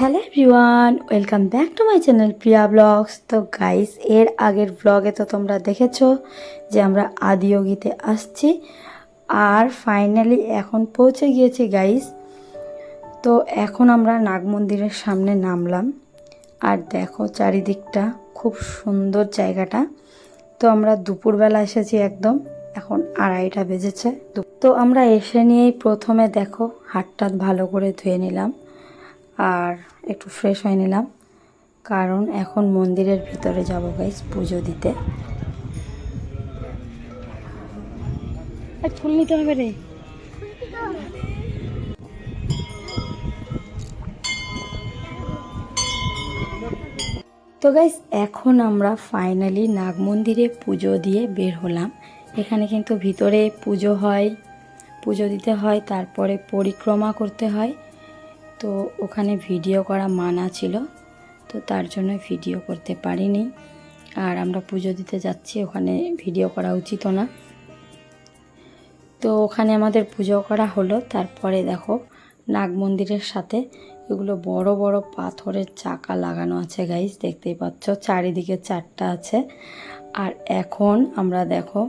Hello everyone, welcome back to my channel Priya vlogs. তো guys, এর আগের ব্লগে তো তোমরা দেখেছো যে আমরা আদিয়োগীতে আসছি আর ফাইনালি এখন পৌঁছে গিয়েছি গাইস। তো এখন আমরা নাগ মন্দিরের সামনে নামলাম আর দেখো চারিদিকটা খুব সুন্দর জায়গাটা। তো আমরা দুপুরবেলা এসেছি, একদম এখন 2:30 বেজেছে। তো আমরা এসে নিয়েই প্রথমে দেখো হাতটা ভালো করে ধুয়ে নিলাম আর একটু ফ্রেশ হয়ে নিলাম, কারণ এখন মন্দিরের ভিতরে যাব গাইস পুজো দিতে। ফুল নিতে হবে রে। তো গাইস, এখন আমরা ফাইনালি নাগ মন্দিরে পুজো দিয়ে বের হলাম। এখানে কিন্তু ভিতরে পুজো হয়, পুজো দিতে হয়, তারপরে পরিক্রমা করতে হয়। তো ওখানে ভিডিও করা মানা ছিল, তো তার জন্য ভিডিও করতে পারিনি। আর আমরা পুজো দিতে যাচ্ছি, ওখানে ভিডিও করা উচিত না। তো ওখানে আমাদের পুজো করা হলো। তারপরে দেখো নাগ মন্দিরের সাথে এগুলো বড় বড় পাথরের চাকা লাগানো আছে গাইস, দেখতেই পাচ্ছ চারিদিকে 4টা আছে। আর এখন আমরা দেখো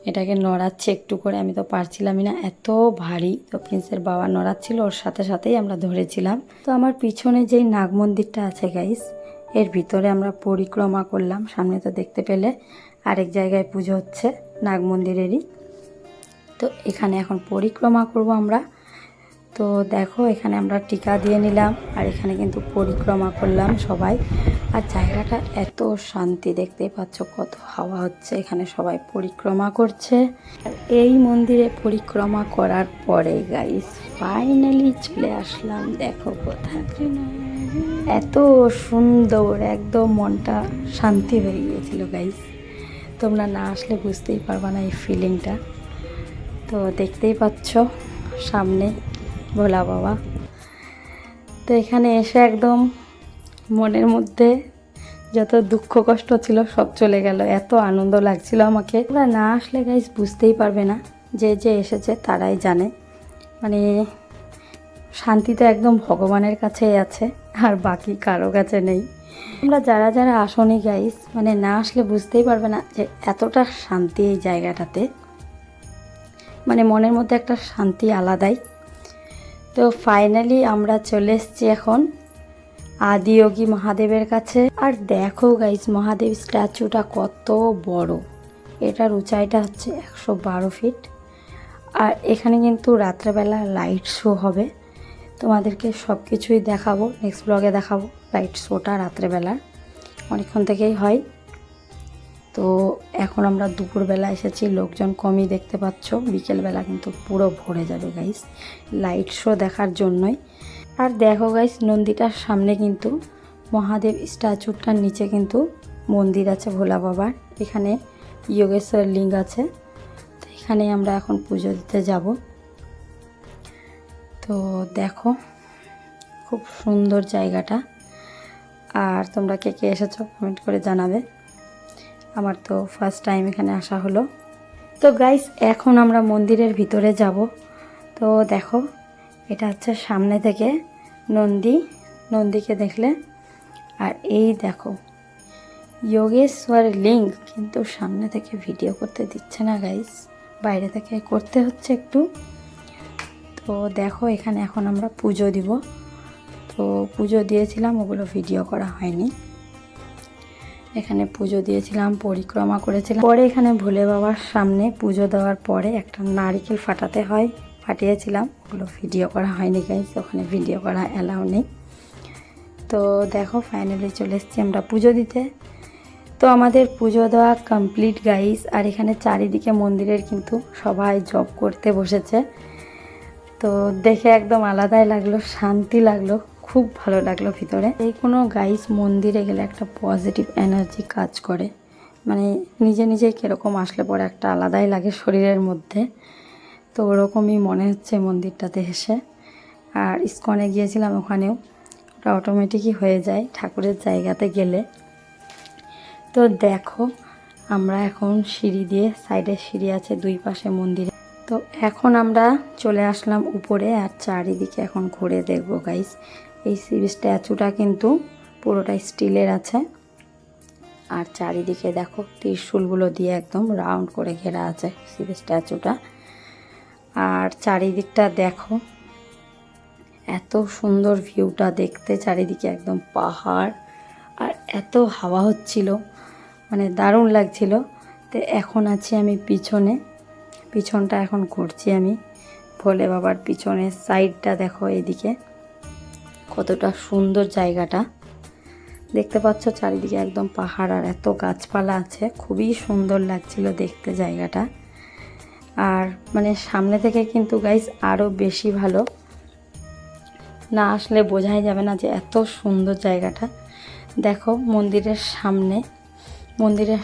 এটাকে নড়াচ্ছি একটু করে, আমি তো পারছিলামই না, এত ভারী। তো প্রিন্সের বাবা নড়াচ্ছিল, ওর সাথে সাথেই আমরা ধরেছিলাম। তো আমার পিছনে যেই নাগ মন্দিরটা আছে গাইস, এর ভিতরে আমরা পরিক্রমা করলাম। সামনে তো দেখতে পেলে আরেক জায়গায় পুজো হচ্ছে নাগ মন্দিরেরই। তো এখানে এখন পরিক্রমা করব আমরা। তো দেখো এখানে আমরা টিকা দিয়ে নিলাম আর এখানে কিন্তু পরিক্রমা করলাম সবাই। আর জায়গাটা এত শান্তি, দেখতেই পাচ্ছ কত হাওয়া হচ্ছে, এখানে সবাই পরিক্রমা করছে। আর এই মন্দিরে পরিক্রমা করার পরে গাইস ফাইনালি চলে আসলাম। দেখো কোথায় এত সুন্দর, একদম মনটা শান্তি হয়ে গিয়েছিল গাইস। তোমরা না আসলে বুঝতেই পারবা না এই ফিলিংটা। তো দেখতেই পাচ্ছ সামনে ভোলা বাবা। তো এখানে এসে একদম মনের মধ্যে যত দুঃখ কষ্ট ছিল সব চলে গেল, এত আনন্দ লাগছিল আমাকে। তোমরা না আসলে গাইস বুঝতেই পারবে না, যে যে এসেছে তারাই জানে। মানে শান্তি তো একদম ভগবানের কাছেই আছে, আর বাকি কারো কাছে নেই। তোমরা যারা যারা আসনি গাইস, মানে না আসলে বুঝতেই পারবে না যে এতটা শান্তি এই জায়গাটাতে। মানে মনের মধ্যে একটা শান্তি আলাদাই। তো ফাইনালি আমরা চলে এসেছি এখন আদিয়োগী মহাদেবের কাছে। আর দেখো গাইস মহাদেব স্ট্যাচুটা কত বড়, এটার উঁচাইটা হচ্ছে 112 ফিট। আর এখানে কিন্তু রাত্রেবেলা লাইট শো হবে, তোমাদেরকে সব কিছুই দেখাবো, নেক্সট ব্লগে দেখাবো লাইট শোটা রাত্রেবেলা অনেকক্ষণ থেকেই হয়। তো এখন আমরা দুপুরবেলা এসেছি, লোকজন কমই দেখতে পাচ্ছ, বিকেলবেলা কিন্তু পুরো ভরে যাবে গাইস লাইট শো দেখার জন্যই। আর দেখো গাইস নন্দীটার সামনে কিন্তু মহাদেব স্ট্যাচুটার নিচে কিন্তু মন্দির আছে ভোলা বাবার, এখানে যোগেশ্বর লিঙ্গ আছে। তো এখানে আমরা এখন পুজো দিতে যাব। তো দেখো খুব সুন্দর জায়গাটা। আর তোমরা কে কে এসেছো কমেন্ট করে জানাবে। আমার তো ফার্স্ট টাইম এখানে আসা হলো। তো গাইস এখন আমরা মন্দিরের ভিতরে যাব। তো দেখো এটা হচ্ছে সামনে থেকে নন্দীকে দেখলে। আর এই দেখো যোগেশ্বর লিঙ্গ, কিন্তু সামনে থেকে ভিডিও করতে দিচ্ছে না গাইস, বাইরে থেকে করতে হচ্ছে একটু। তো দেখো এখানে এখন আমরা পুজো দিব। তো পুজো দিয়েছিলাম, ওগুলো ভিডিও করা হয়নি। এখানে পুজো দিয়েছিলাম, পরিক্রমা করেছিলাম। পরে এখানে ভোলে বাবার সামনে পুজো দেওয়ার পরে একটা নারকেল ফাটাতে হয়, ফাটিয়েছিলাম, ওগুলো ভিডিও করা হয়নি গাইস, ওখানে ভিডিও করা অ্যালাউ নেই। তো দেখো ফাইনালি চলে এসেছি আমরা পুজো দিতে। তো আমাদের পুজো দেওয়া কমপ্লিট গাইস। আর এখানে চারিদিকে মন্দিরের কিন্তু সবাই জব করতে বসেছে। তো দেখে একদম আলাদাই লাগলো, শান্তি লাগলো, খুব ভালো লাগলো ভিতরে। এই কোনো গাইস মন্দিরে গেলে একটা পজিটিভ এনার্জি কাজ করে, মানে নিজে নিজেই কীরকম আসলে পরে একটা আলাদাই লাগে শরীরের মধ্যে। তো ওরকমই মনে হচ্ছে মন্দিরটাতে এসে। আর ইস্কনে গিয়েছিলাম, ওখানেও ওটা অটোমেটিকই হয়ে যায় ঠাকুরের জায়গাতে গেলে। তো দেখো আমরা এখন সিঁড়ি দিয়ে, সাইডে সিঁড়ি আছে দুই পাশে মন্দিরে। তো এখন আমরা চলে আসলাম উপরে, আর চারিদিকে এখন ঘুরে দেখবো গাইস এই শিব স্ট্যাচুটা কিন্তু পুরোটাই স্টিলের আছে। আর চারিদিকে দেখো ত্রিশূলগুলো দিয়ে একদম রাউন্ড করে ঘেরা আছে শিব স্ট্যাচুটা। আর চারিদিকটা দেখো, এত সুন্দর ভিউটা দেখতে, চারিদিকে একদম পাহাড় আর এত হাওয়া হচ্ছিল, মানে দারুণ লাগছিল। তো এখন আছি আমি পিছনটা এখন ঘুরছি আমি ভোলে বাবার পিছনের সাইডটা দেখো, এদিকে কতটা সুন্দর জায়গাটা দেখতে পাচ্ছ, চারিদিকে একদম পাহাড় আর এত গাছপালা আছে, খুবই সুন্দর লাগছিল দেখতে জায়গাটা। আর মানে সামনে থেকে কিন্তু গাইস আরও বেশি ভালো, না আসলে বোঝাই যাবে না যে এত সুন্দর জায়গাটা। দেখো মন্দিরের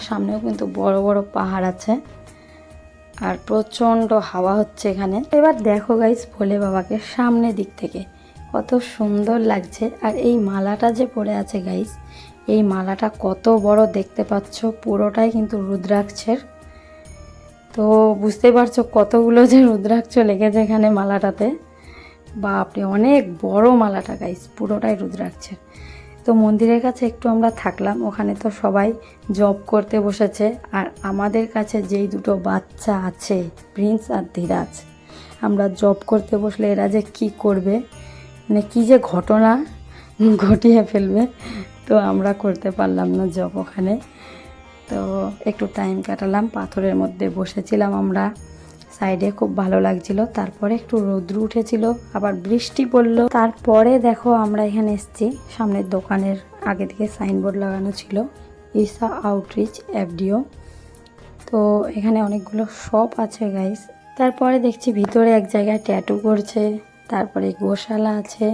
সামনেও কিন্তু বড় বড় পাহাড় আছে আর প্রচণ্ড হাওয়া হচ্ছে এখানে। এবার দেখো গাইস ভোলে বাবাকে সামনে দিক থেকে কত সুন্দর লাগছে। আর এই মালাটা যে পড়ে আছে গাইস, এই মালাটা কত বড় দেখতে পাচ্ছ, পুরোটাই কিন্তু রুদ্রাক্ষের। তো বুঝতে পারছো কতগুলো যে রুদ্রাক্ষ লেগেছে এখানে মালাটাতে, বাপরে অনেক বড় মালাটা গাইস, পুরোটাই রুদ্রাক্ষের। তো মন্দিরের কাছে একটু আমরা থাকলাম, ওখানে তো সবাই জব করতে বসেছে। আর আমাদের কাছে যেই দুটো বাচ্চা আছে, প্রিন্স আর ধীরাজ, আমরা জব করতে বসলে এরা যে কি করবে, মানে কি যে ঘটনা ঘটিয়ে ফেলবে। তো আমরা করতে পারলাম না জব ওখানে। তো একটু টাইম কাটালাম, পাথরের মধ্যে বসেছিলাম আমরা সাইডে, খুব ভালো লাগছিল। তারপরে একটু রৌদ্র উঠেছিল, আবার বৃষ্টি পড়লো। তারপরে দেখো আমরা এখানে এসেছি, সামনের দোকানের আগে থেকে সাইনবোর্ড লাগানো ছিল ঈশা আউটরিচ এফডিও। তো এখানে অনেকগুলো শপ আছে গাইস। তারপরে দেখছি ভিতরে এক জায়গায় ট্যাটু করছে, তারপরে গোশালা আছে।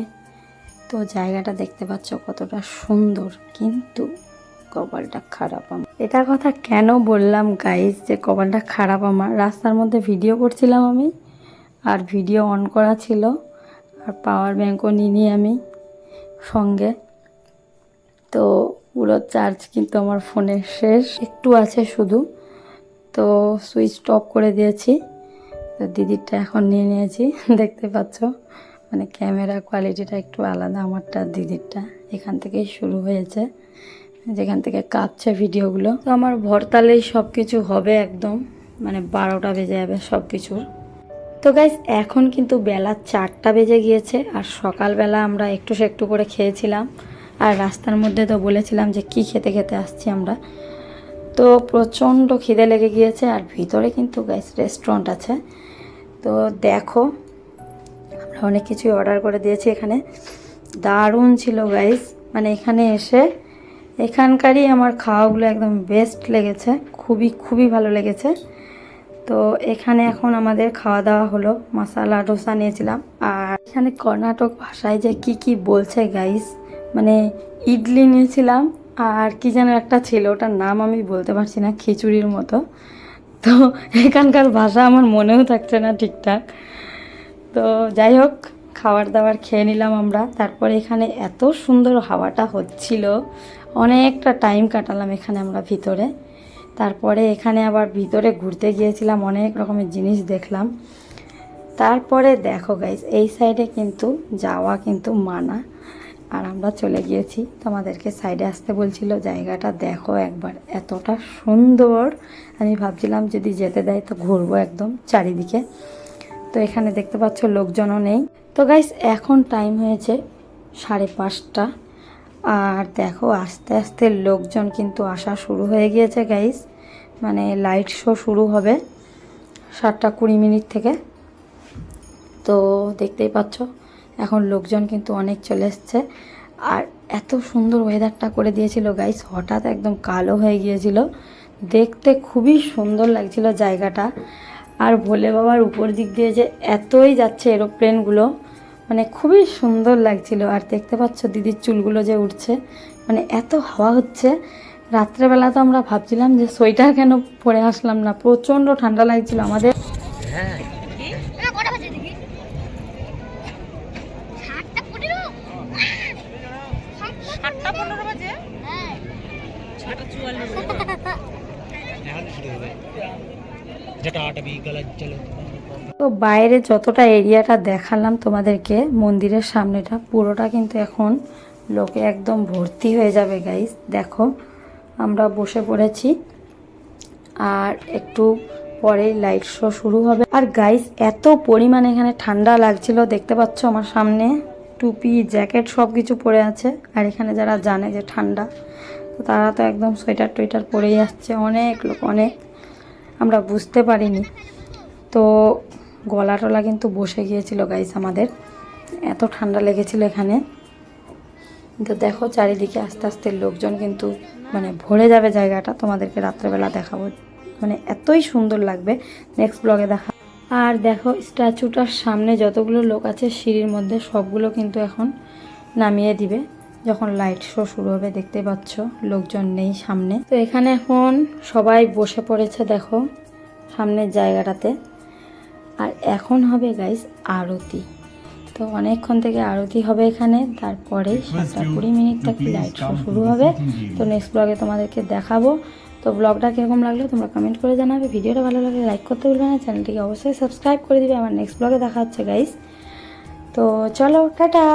তো জায়গাটা দেখতে পাচ্ছ কতটা সুন্দর, কিন্তু কপালটা খারাপ আমার। এটার কথা কেন বললাম গাইস যে কপালটা খারাপ আমার, রাস্তার মধ্যে ভিডিও করছিলাম আমি, আর ভিডিও অন করা ছিল, আর পাওয়ার ব্যাঙ্কও নিইনি আমি সঙ্গে। তো পুরো চার্জ কিন্তু আমার ফোনে শেষ, একটু আছে শুধু। তো সুইচ অফ করে দিয়েছি। তো দিদিরটা এখন নিয়ে নিয়েছি, দেখতে পাচ্ছ মানে ক্যামেরা কোয়ালিটিটা একটু আলাদা আমারটা দিদিরটা। এখান থেকেই শুরু হয়েছে, যেখান থেকে কাঁপছে ভিডিওগুলো। তো আমার ভরতালেই সব কিছু হবে একদম, মানে 12টা বেজে যাবে সব কিছুর। তো গাইস এখন কিন্তু বেলা 4টা বেজে গিয়েছে, আর সকালবেলা আমরা একটু করে খেয়েছিলাম। আর রাস্তার মধ্যে তো বলেছিলাম যে কি খেতে খেতে আসছি আমরা। তো প্রচণ্ড খিদে লেগে গিয়েছে, আর ভিতরে কিন্তু গাইস রেস্টুরেন্ট আছে। তো দেখো আমরা অনেক কিছুই অর্ডার করে দিয়েছি এখানে, দারুণ ছিল গাইস। মানে এখানে এসে এখানকারই আমার খাওয়াগুলো একদম বেস্ট লেগেছে, খুবই ভালো লেগেছে। তো এখানে এখন আমাদের খাওয়া দাওয়া হলো, মশালা ডোসা নিয়েছিলাম। আর এখানে কর্ণাটক ভাষায় যে কি বলছে গাইস, মানে ইডলি নিয়েছিলাম, আর কি যেন একটা ছিল, ওটার নাম আমি বলতে পারছি না, খিচুড়ির মতো। তো এখানকার ভাষা আমার মনেও থাকছে না ঠিকঠাক। তো যাই হোক, খাবার দাবার খেয়ে নিলাম আমরা। তারপরে এখানে এত সুন্দর হাওয়াটা হচ্ছিল, অনেকটা টাইম কাটালাম এখানে আমরা ভিতরে। তারপরে এখানে আবার ভিতরে ঘুরতে গিয়েছিলাম, অনেক রকমের জিনিস দেখলাম। তারপরে দেখো গাইস এই সাইডে কিন্তু যাওয়া কিন্তু মানা, আর আমরা চলে গিয়েছি। তোমাদেরকে সাইডে আসতে বলছিল, জায়গাটা দেখো একবার, এতটা সুন্দর। আমি ভাবছিলাম যদি যেতে দেয় তো ঘুরবো একদম চারিদিকে। তো এখানে দেখতে পাচ্ছ লোকজনও নেই। তো গাইস এখন টাইম হয়েছে 5:30। আর দেখো আস্তে আস্তে লোকজন কিন্তু আসা শুরু হয়ে গিয়েছে গাইস, মানে লাইট শো শুরু হবে 7:20 থেকে। তো দেখতেই পাচ্ছ এখন লোকজন কিন্তু অনেক চলে এসছে। আর এত সুন্দর ওয়েদারটা করে দিয়েছিল গাইস, হঠাৎ একদম কালো হয়ে গিয়েছিল, দেখতে খুবই সুন্দর লাগছিল জায়গাটা। আর ভোলে বাবার উপর দিক দিয়ে যে এতই যাচ্ছে এরোপ্লেনগুলো, মানে খুবই সুন্দর লাগছিল। আর দেখতে পাচ্ছ দিদির চুলগুলো যে উঠছে, মানে এত হাওয়া হচ্ছে। রাত্রেবেলা তো আমরা ভাবছিলাম যে সোয়েটার কেন পরে আসলাম না, প্রচণ্ড ঠান্ডা লাগছিল আমাদের। जटा गलत चलो। তো বাইরে যতটা এরিয়াটা দেখালাম তোমাদেরকে, মন্দিরের সামনেটা পুরোটা কিন্তু এখন লোকে একদম ভর্তি হয়ে যাবে গাইস। দেখো আমরা বসে পড়েছি, আর একটু পরেই লাইট শো শুরু হবে। আর গাইস এত পরিমাণে এখানে ঠান্ডা লাগছিল, দেখতে পাচ্ছ আমার সামনে টুপি জ্যাকেট সব কিছু পরে আছে। আর এখানে যারা জানে যে ঠান্ডা, তো তারা তো একদম সোয়েটার টোয়েটার পরেই আসছে, অনেক লোক অনেক। আমরা বুঝতে পারিনি, তো গলা টলা কিন্তু বসে গিয়েছিল গাইস আমাদের, এত ঠান্ডা লেগেছিল এখানে। তো দেখো চারিদিকে আস্তে আস্তে লোকজন কিন্তু মানে ভরে যাবে জায়গাটা, তোমাদেরকে রাত্রেবেলা দেখাবো, মানে এতই সুন্দর লাগবে, নেক্সট ব্লগে দেখা। আর দেখো স্ট্যাচুটার সামনে যতগুলো লোক আছে সিঁড়ির মধ্যে সবগুলো কিন্তু এখন নামিয়ে দিবে যখন লাইট শো শুরু হবে। দেখতে পাচ্ছ লোকজন নেই সামনে। তো এখানে এখন সবাই বসে পড়েছে দেখো সামনের জায়গাটাতে। আর এখন হবে গাইস আরতি, তো অনেকক্ষণ থেকে আরতি হবে এখানে, তারপরে 7:20 থেকে লাইট শো শুরু হবে। তো নেক্সট ব্লগে তোমাদেরকে দেখাবো। তো ব্লগটা কীরকম লাগলো তোমরা কমেন্ট করে জানাবে। ভিডিওটা ভালো লাগলে লাইক করতে ভুলবে না, চ্যানেলটিকে অবশ্যই সাবস্ক্রাইব করে দিবে। আমার নেক্সট ব্লগে দেখা হচ্ছে গাইস। তো চলো টাটা।